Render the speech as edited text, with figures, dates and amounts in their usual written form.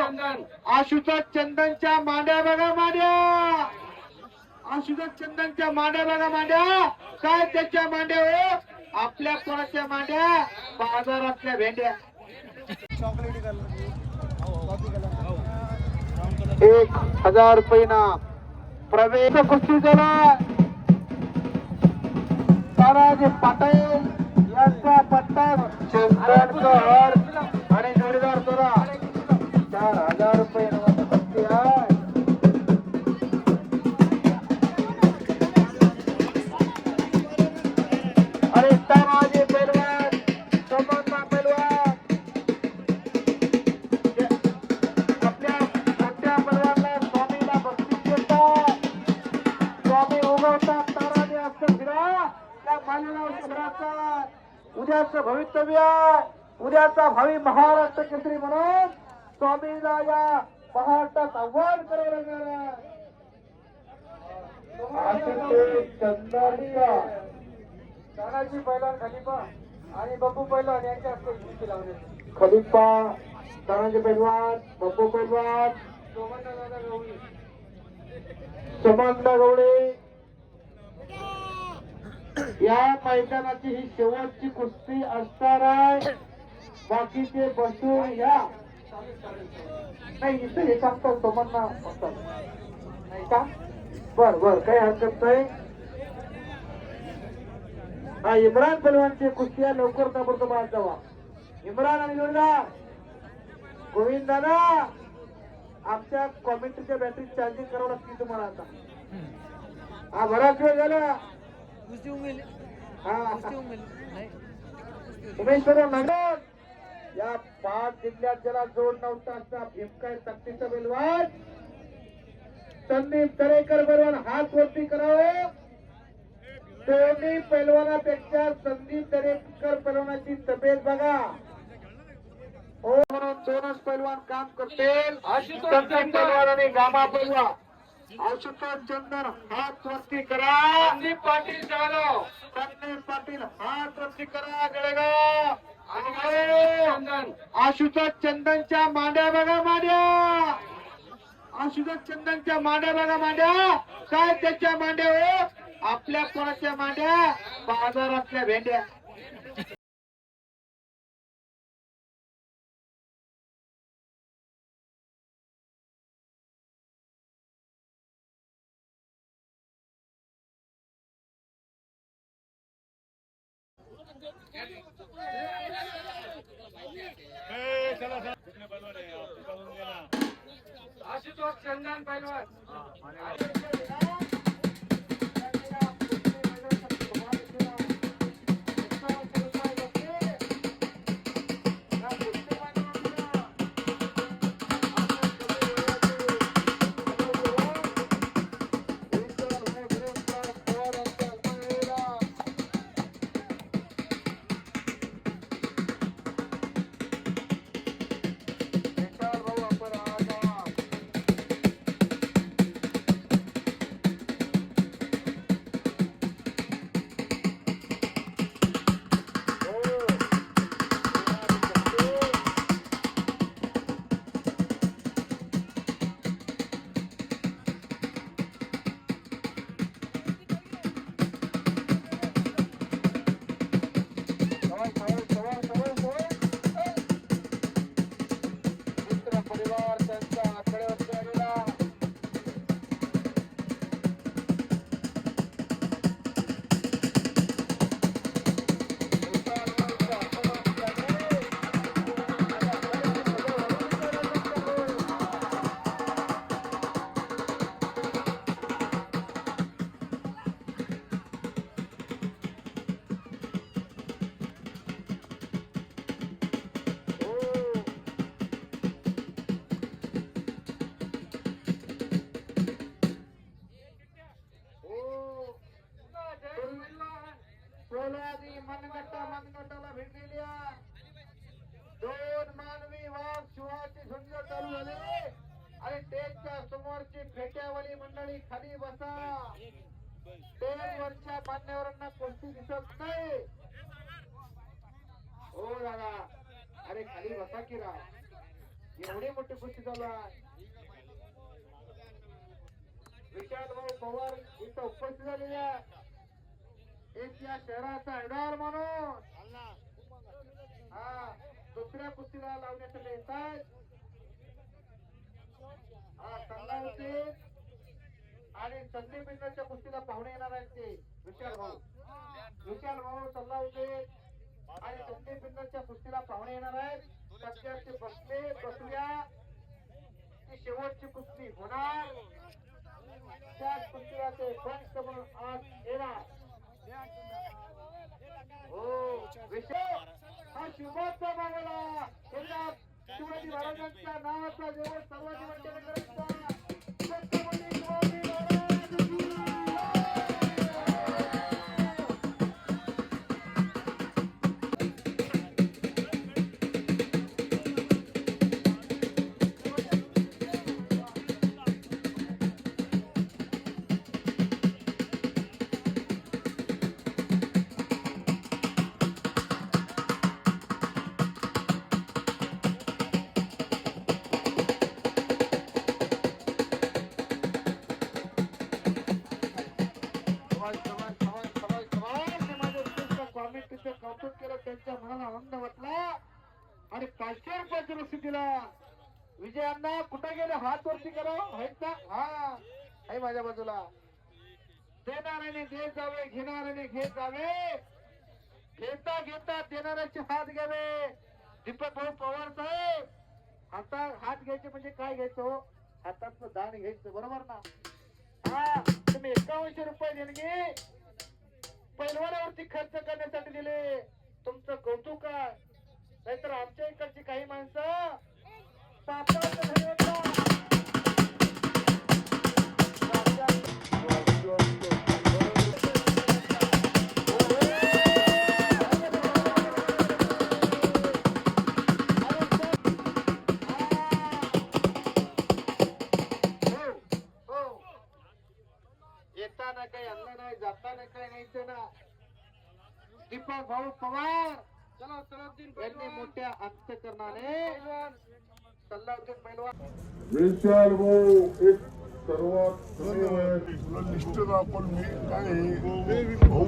आशुतोष चंदनच्या मांड्या बघा मांड्या. आशुतोष चंदनच्या मांड्या बघा मांड्या. काय त्याच्या मांड्या हो, आपल्या कोणाच्या मांड्या, बाजारातल्या भेंड्या. 1000 रुपये ना प्रवेश कुस्ती झाला. तानाजी पाटील यांचा पट्टा चंदनकर आणि जोडीदार तोरा 4000 रुपये कुस्ती आहे. आणि तानाजी पैलवान समन्ना पैलवान आपल्या मोठ्या पैलवानला स्वामीला बक्षीस देतात. स्वामी उगवतात तानाजी असं फिरा त्या मालेगाव शहराचा उद्याचं भवितव्य, उद्याचा भावी महाराष्ट्र केसरी म्हणून स्वामीला या महाराष्ट्रात आव्हान करावं लागणार. तानाजी पैलवान खलिफा आणि बब्बू पैलवान यांच्या हस्ते कुस्ती लावली. खलिफा, तानाजी पैलवान, बब्बू पैलवान, समन्ना गवळे या मैदानाची ही शेवटची कुस्ती असणार आहे. बाकीचे बसून या. नाही इथे हे सांगतो समन्ना नाही का? बर बर काही हरकत नाही. हा इम्रान पलवानची कुस्ती आहे, लवकर ताबडतोब आज जावा. इम्रान आणि जोडीदार गोविंद दादा आमच्या कॉमेंट्रीच्या बॅटरी चार्जिंग करावं लागते तुम्हाला आता. हा बराच वेळ झाला. उमेश्वर नगर या 5 जिल्ह्यात ज्याला जोड नव्हता असा भीमकाय सक्तीचा पैलवान संदीप दरेकर पैलवान हात वरती करावे. दोन्ही पैलवानापेक्षा संदीप दरेकर पैलवानाची तब्येत बघा. हो म्हणून 2च पैलवान काम करतील. संदीप पैलवान आणि गामा पैलवान. आशुतोष चंदन हात वरती करा. संदीप पाटील जाधव, संदीप पाटील हात वरती करा. गळेगाव आशुतोष चंदनच्या मांड्या बघा मांड्या. आशुतोष चंदनच्या मांड्या बघा मांड्या. काय त्याच्या मांड्या हो, आपल्या कोणाच्या मांड्या, बाजारातल्या भेंड्या. आशुतोष चंदन पैलवान मनगटाला भेटलेल्या 2 मानवी वाघ शिवाची झुंज चालू झाली आणि स्टेजच्या समोरची फेट्यावाली मंडळी खाली बसा. स्टेजवरच्या मान्यवरांना कुस्ती दिसत नाही. हो दादा, अरे खाली बसा की राव. एवढी मोठी कुस्ती चालू आहे. विशाल भाऊ पवार इथं उपस्थित झालेले आहे. एक या शहराचा आयडॉल म्हणून हा दुसऱ्या कुस्तीला लावण्यासाठी येतात. हा चांगला होते आणि संदीप इंद्रच्या कुस्तीला पाहुणे येणार आहेत ते विशाल भाऊ सल्ला होते आणि संदीप इंद्रच्या कुस्तीला पाहुणे येणार आहेत. सध्या ते बसल्या ती शेवटची कुस्ती होणार. त्याच कुस्तीला ते पंच म्हणून आज येणार. हो विषय हा शिवाचा मागला त्याच्या शिवाजी महाराजांच्या नावाचा जेवण सर्वांनी वाटणे करायचा. छत्रपती शिवाजी महाराज की जय. कौतुक केलं त्यांच्या मनाला आनंद वाटला आणि 500 रुपयाची रसीद दिला. विजयांना कुठे गेले हात वरती करा आहेत ना. हा आहे माझ्या बाजूला. देणाऱ्याने देत जावे घेणाऱ्याने घेत जावे. घेता घेता देणाऱ्याचे हात घ्यावे. दीपक भाऊ पवार साहेब हात घ्यायचे म्हणजे काय घ्यायचं हो हातातलं दान घ्यायचं बरोबर ना. हा तुम्ही 51 रुपये देणगे पैलवानावरती खर्च करण्यासाठी दिले. तुमचं कौतुक आहे. नाहीतर आमच्या इकडची काही माणसं पापाचं धनी होतात. येताना काही आणलं नाही जाताना काही न्यायचं ना. दीपक भाऊ पवार यांनी मोठ्या अंतकरणाने सल्लाउद्दीन पैलवान विशाल भाऊ एक सर्वात कमी वयात तुला निष्ठता पण मी काय भाऊ